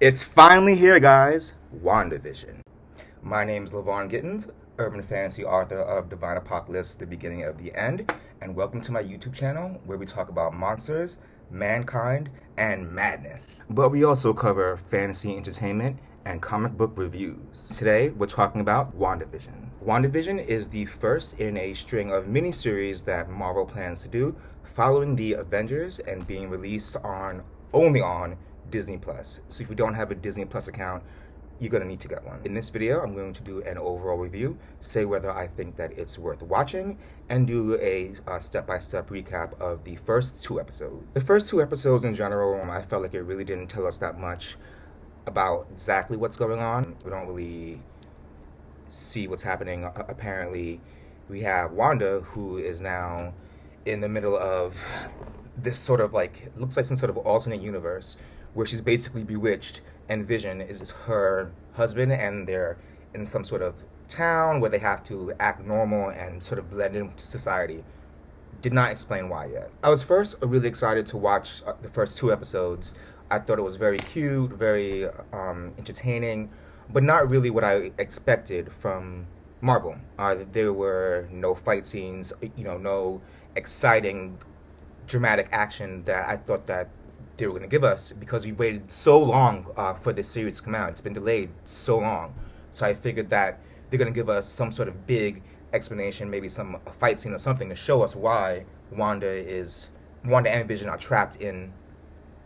It's finally here, guys. WandaVision. My name is LaVon Gittins, urban fantasy author of Divine Apocalypse, The Beginning of the End, and welcome to my YouTube channel where we talk about monsters, mankind, and madness. But we also cover fantasy entertainment and comic book reviews. Today, we're talking about WandaVision. WandaVision is the first in a string of miniseries that Marvel plans to do following the Avengers and being released only on Disneyplus. So if you don't have a Disneyplus account, you're going to need to get one. In this video, I'm going to do an overall review, say whether I think that it's worth watching, and do a step-by-step recap of the first two episodes. The first two episodes in general, I felt like it really didn't tell us that much about exactly what's going on. We don't really see what's happening. Apparently, we have Wanda, who is now in the middle of this sort of like, looks like some sort of alternate universe where she's basically bewitched, and Vision is her husband, and they're in some sort of town where they have to act normal and sort of blend into society. Did not explain why yet. I was first really excited to watch the first two episodes. I thought it was very cute, very entertaining, but not really what I expected from Marvel. There were no fight scenes, no exciting, dramatic action that I thought that they were going to give us, because we waited so long for this series to come out. It's been delayed so long. So I figured that they're going to give us some sort of big explanation, maybe some fight scene or something to show us why Wanda and Vision are trapped in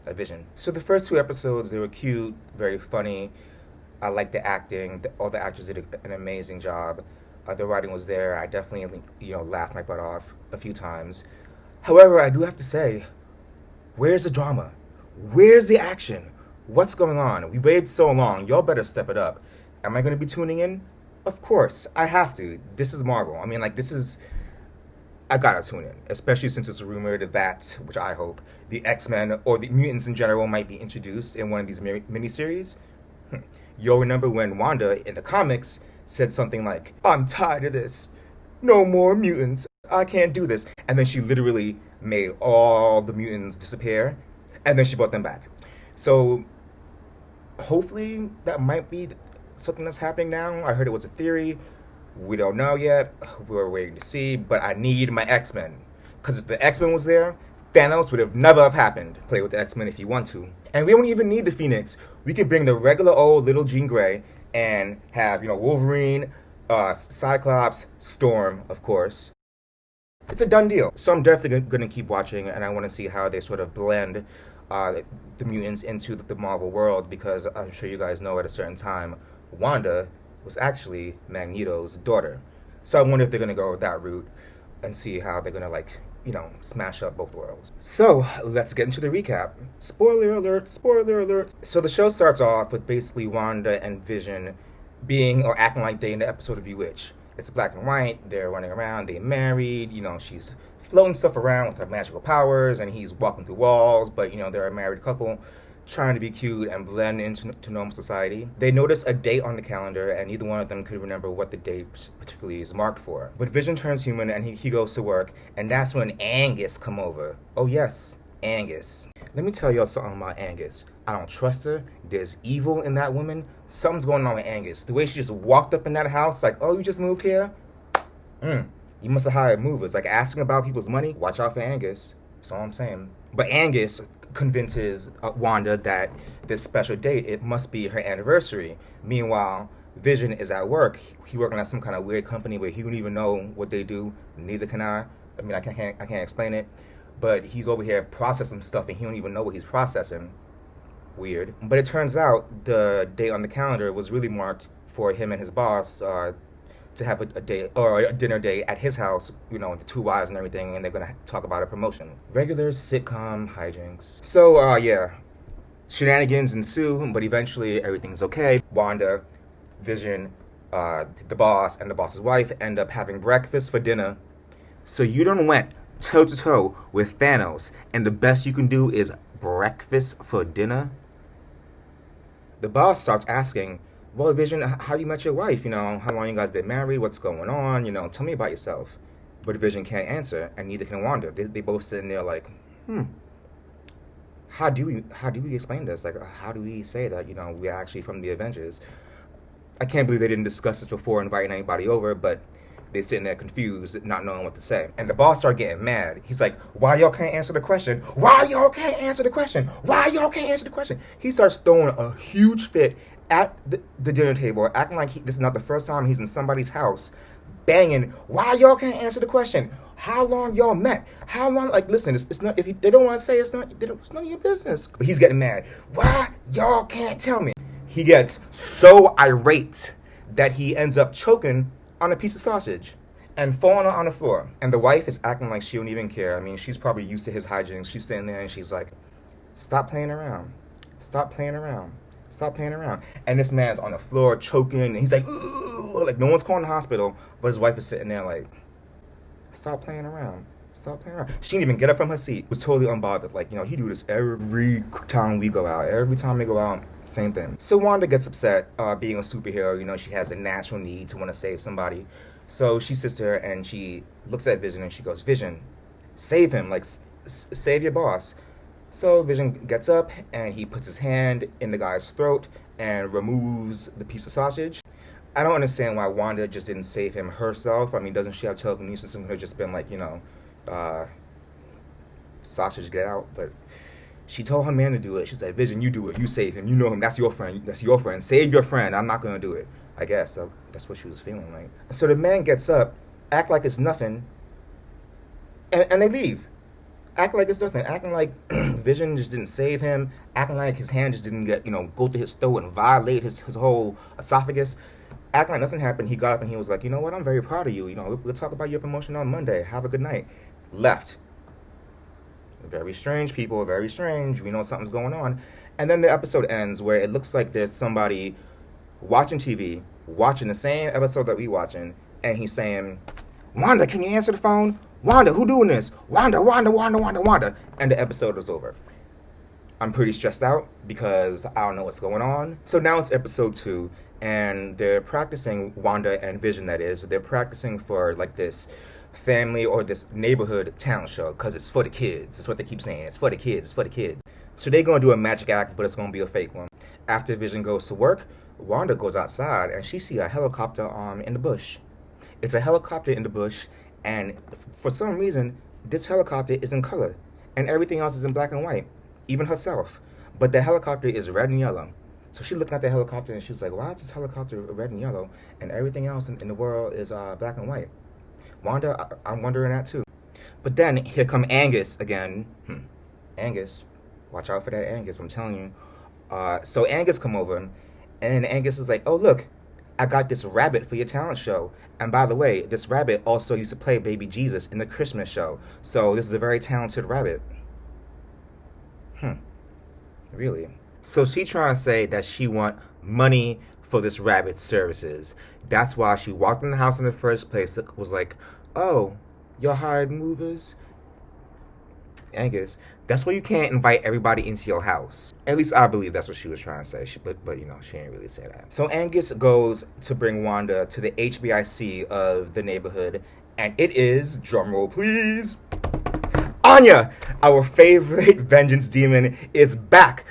a vision. So the first two episodes, they were cute, very funny. I liked the acting. All the actors did an amazing job. The writing was there. I definitely, laughed my butt off a few times. However, I do have to say, where's the drama? Where's the action? What's going on? We waited so long. Y'all better step it up. Am I going to be tuning in? Of course. I have to. This is Marvel. I gotta tune in. Especially since it's rumored that, which I hope, the X-Men or the mutants in general might be introduced in one of these miniseries. You'll remember when Wanda, in the comics, said something like, "I'm tired of this. No more mutants. I can't do this." And then she literally made all the mutants disappear, and then she brought them back. So hopefully that might be something that's happening now. I heard it was a theory. We don't know yet. We're waiting to see, but I need my X-Men. Because if the X-Men was there, Thanos would have never have happened. Play with the X-Men if you want to. And we don't even need the Phoenix. We can bring the regular old little Jean Grey and have, Wolverine, Cyclops, Storm, of course. It's a done deal. So I'm definitely going to keep watching, and I want to see how they sort of blend the mutants into the Marvel world, because I'm sure you guys know at a certain time, Wanda was actually Magneto's daughter. So I wonder if they're going to go that route and see how they're going to, smash up both worlds. So let's get into the recap. Spoiler alert, spoiler alert. So the show starts off with basically Wanda and Vision being or acting like they in the episode of Bewitched. It's black and white. They're running around. They're married. She's floating stuff around with her magical powers, and he's walking through walls. But, they're a married couple trying to be cute and blend into normal society. They notice a date on the calendar, and neither one of them could remember what the date particularly is marked for. But Vision turns human, and he goes to work, and that's when Angus come over. Oh, yes, Angus. Let me tell y'all something about Angus. I don't trust her. There's evil in that woman. Something's going on with Angus. The way she just walked up in that house, like, "Oh, you just moved here? You must have hired movers." Like, asking about people's money. Watch out for Angus. That's all I'm saying. But Angus convinces Wanda that this special date, it must be her anniversary. Meanwhile, Vision is at work. He working at some kind of weird company where he don't even know what they do. Neither can I. I can't explain it. But he's over here processing stuff, and he don't even know what he's processing. Weird. But it turns out the date on the calendar was really marked for him and his boss to have a date or a dinner date at his house, with the two wives and everything, and they're gonna talk about a promotion. Regular sitcom hijinks. So shenanigans ensue, but eventually everything's okay. Wanda, Vision, the boss, and the boss's wife end up having breakfast for dinner. So you done went toe to toe with Thanos, and the best you can do is breakfast for dinner? The boss starts asking, "Well, Vision, how you met your wife? How long you guys been married? What's going on? Tell me about yourself." But Vision can't answer, and neither can Wanda. They both sitting there like, how do we explain this? Like, how do we say that, we're actually from the Avengers? I can't believe they didn't discuss this before inviting anybody over, but they're sitting there confused, not knowing what to say. And the boss started getting mad. He's like, why y'all can't answer the question? Why y'all can't answer the question? Why y'all can't answer the question? He starts throwing a huge fit at the dinner table, acting like this is not the first time he's in somebody's house, banging, why y'all can't answer the question? How long y'all met? How long? Like, listen, it's not, if they don't want to say, it's none of your business. But he's getting mad. Why y'all can't tell me? He gets so irate that he ends up choking on a piece of sausage and falling on the floor. And the wife is acting like she don't even care. I mean, she's probably used to his hijinks. She's standing there and she's like, stop playing around. Stop playing around. Stop playing around. And this man's on the floor choking, and he's like, ooh, like no one's calling the hospital, but his wife is sitting there like, stop playing around. Stop playing around. She didn't even get up from her seat. Was totally unbothered. Like, he do this every time we go out. Every time we go out, same thing. So Wanda gets upset, being a superhero. She has a natural need to want to save somebody. So she sits there and she looks at Vision and she goes, Vision, save him. Like, save your boss. So Vision gets up and he puts his hand in the guy's throat and removes the piece of sausage. I don't understand why Wanda just didn't save him herself. I mean, doesn't she have telekinesis and could have just been like, sausage, get out? But she told her man to do it. She said, Vision, you do it. You save him. You know him. That's your friend. That's your friend. Save your friend. I'm not going to do it. I guess. So that's what she was feeling like. So the man gets up, act like it's nothing, and they leave. Act like it's nothing. Acting like Vision just didn't save him. Acting like his hand just didn't get, go through his throat and violate his whole esophagus. Acting like nothing happened. He got up and he was like, you know what? I'm very proud of you. We'll talk about your promotion on Monday. Have a good night. Left. Very strange, people. Very strange. We know something's going on. And then the episode ends where it looks like there's somebody watching TV, watching the same episode that we watching, and he's saying, Wanda, can you answer the phone? Wanda, who doing this? Wanda. And the episode is over. I'm pretty stressed out because I don't know what's going on. So now it's episode 2, and they're practicing, Wanda and Vision, that is. They're practicing for, like, this family or this neighborhood talent show because it's for the kids. That's what they keep saying. It's for the kids. It's for the kids. So they're going to do a magic act, but it's going to be a fake one. After Vision goes to work, Wanda goes outside, and she sees a helicopter in the bush. It's a helicopter in the bush, and for some reason, this helicopter is in color, and everything else is in black and white, even herself. But the helicopter is red and yellow. So she's looking at the helicopter, and she's like, why is this helicopter red and yellow, and everything else in the world is black and white? Wanda, I'm wondering that too. But then, here come Angus again. Angus. Watch out for that Angus, I'm telling you. So Angus come over, and Angus is like, oh, look, I got this rabbit for your talent show. And by the way, this rabbit also used to play Baby Jesus in the Christmas show. So this is a very talented rabbit. Really? So she trying to say that she want money for this rabbit's services. That's why she walked in the house in the first place. It was like, oh, you're hired movers? Angus, that's why you can't invite everybody into your house. At least I believe that's what she was trying to say. But she didn't really say that. So Angus goes to bring Wanda to the HBIC of the neighborhood, and it is, drumroll please, Anya, our favorite vengeance demon, is back.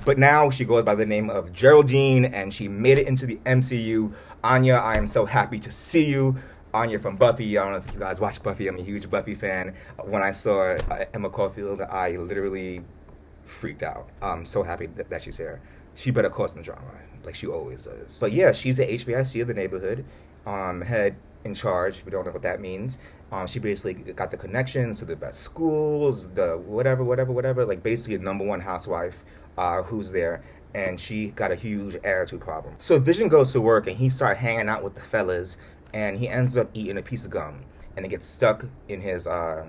But now she goes by the name of Geraldine, and she made it into the MCU. Anya, I am so happy to see you. Anya from Buffy. I don't know if you guys watch Buffy. I'm a huge Buffy fan. When I saw Emma Caulfield, I literally freaked out. I'm so happy that she's here. She better cause some drama, like she always does. But yeah, she's the HBIC of the neighborhood, head in charge, if you don't know what that means. She basically got the connections to the best schools, the whatever, like basically a #1 housewife who's there. And she got a huge attitude problem. So Vision goes to work and he starts hanging out with the fellas, and he ends up eating a piece of gum, and it gets stuck in his, I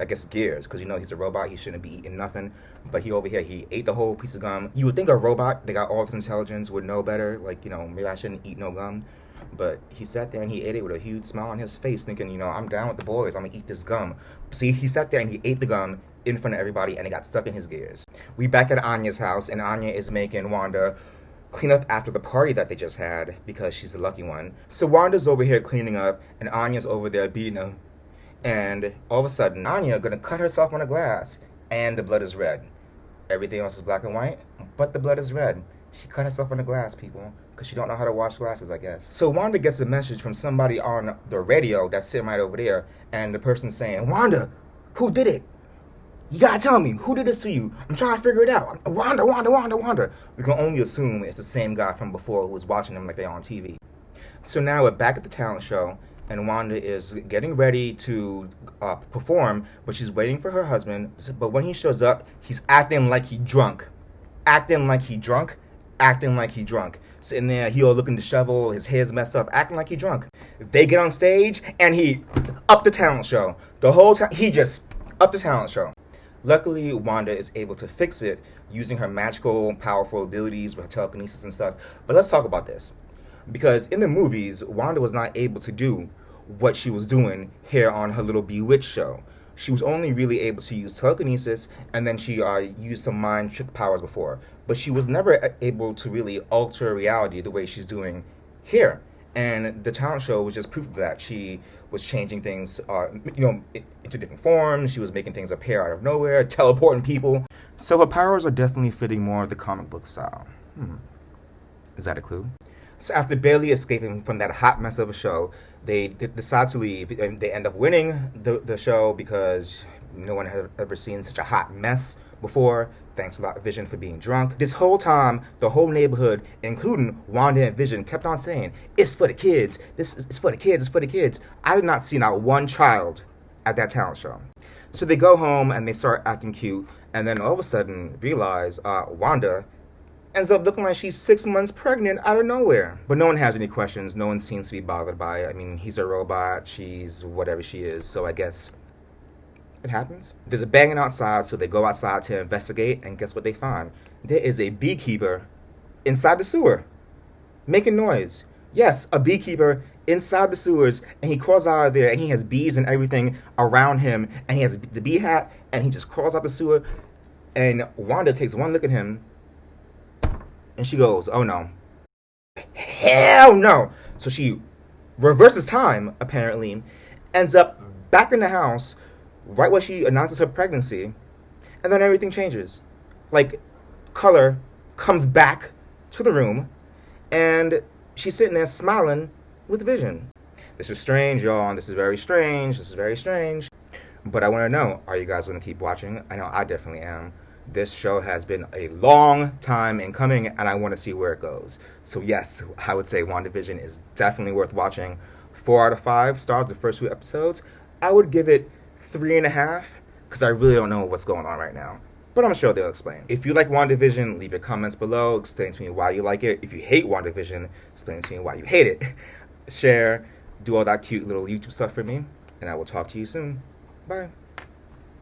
guess, gears, because he's a robot, he shouldn't be eating nothing, but he over here, he ate the whole piece of gum. You would think a robot, they got all this intelligence, would know better, like, maybe I shouldn't eat no gum, but he sat there and he ate it with a huge smile on his face, thinking, I'm down with the boys, I'm gonna eat this gum. See, he sat there and he ate the gum in front of everybody, and it got stuck in his gears. We back at Anya's house, and Anya is making Wanda clean up after the party that they just had, because she's the lucky one. So Wanda's over here cleaning up, and Anya's over there beating him. And all of a sudden, Anya gonna cut herself on the glass, and the blood is red. Everything else is black and white, but the blood is red. She cut herself on the glass, people, because she don't know how to wash glasses, I guess. So Wanda gets a message from somebody on the radio that's sitting right over there, and the person's saying, Wanda, who did it? You gotta tell me, who did this to you? I'm trying to figure it out. Wanda, Wanda, Wanda, Wanda. We can only assume it's the same guy from before who was watching them like they're on TV. So now we're back at the talent show, and Wanda is getting ready to perform, but she's waiting for her husband. But when he shows up, he's acting like he drunk. Acting like he drunk. Acting like he drunk. Sitting there, he all looking disheveled, his hair's messed up, acting like he drunk. They get on stage, and he up the talent show. The whole time, he just up the talent show. Luckily, Wanda is able to fix it using her magical, powerful abilities with telekinesis and stuff. But let's talk about this. Because in the movies, Wanda was not able to do what she was doing here on her little Bewitched show. She was only really able to use telekinesis, and then she used some mind trick powers before. But she was never able to really alter reality the way she's doing here. And the talent show was just proof of that. She was changing things, into different forms. She was making things appear out of nowhere, teleporting people. So her powers are definitely fitting more of the comic book style. Is that a clue? So after barely escaping from that hot mess of a show, they decide to leave, and they end up winning the show because no one had ever seen such a hot mess before. Thanks a lot, Vision, for being drunk. This whole time, the whole neighborhood, including Wanda and Vision, kept on saying, it's for the kids. It's for the kids. It's for the kids. I did not see not one child at that talent show. So they go home and they start acting cute, and then all of a sudden realize Wanda ends up looking like she's 6 months pregnant out of nowhere. But no one has any questions. No one seems to be bothered by it. I mean, he's a robot. She's whatever she is. So I guess it happens. There's a banging outside, so they go outside to investigate, and guess what they find? There is a beekeeper inside the sewer, making noise. Yes, a beekeeper inside the sewers, and he crawls out of there, and he has bees and everything around him, and he has the bee hat, and he just crawls out the sewer, and Wanda takes one look at him, and she goes, oh no. Hell no! So she reverses time, apparently, ends up back in the house, right where she announces her pregnancy, and then everything changes. Like, color comes back to the room, and she's sitting there smiling with Vision. This is strange, y'all, and this is very strange. This is very strange. But I want to know, are you guys going to keep watching? I know I definitely am. This show has been a long time in coming, and I want to see where it goes. So yes, I would say WandaVision is definitely worth watching. 4 out of 5 stars, the first 2 episodes. I would give it 3.5, because I really don't know what's going on right now. But I'm sure they'll explain. If you like WandaVision, leave your comments below. Explain to me why you like it. If you hate WandaVision, explain to me why you hate it. Share, do all that cute little YouTube stuff for me, and I will talk to you soon. Bye.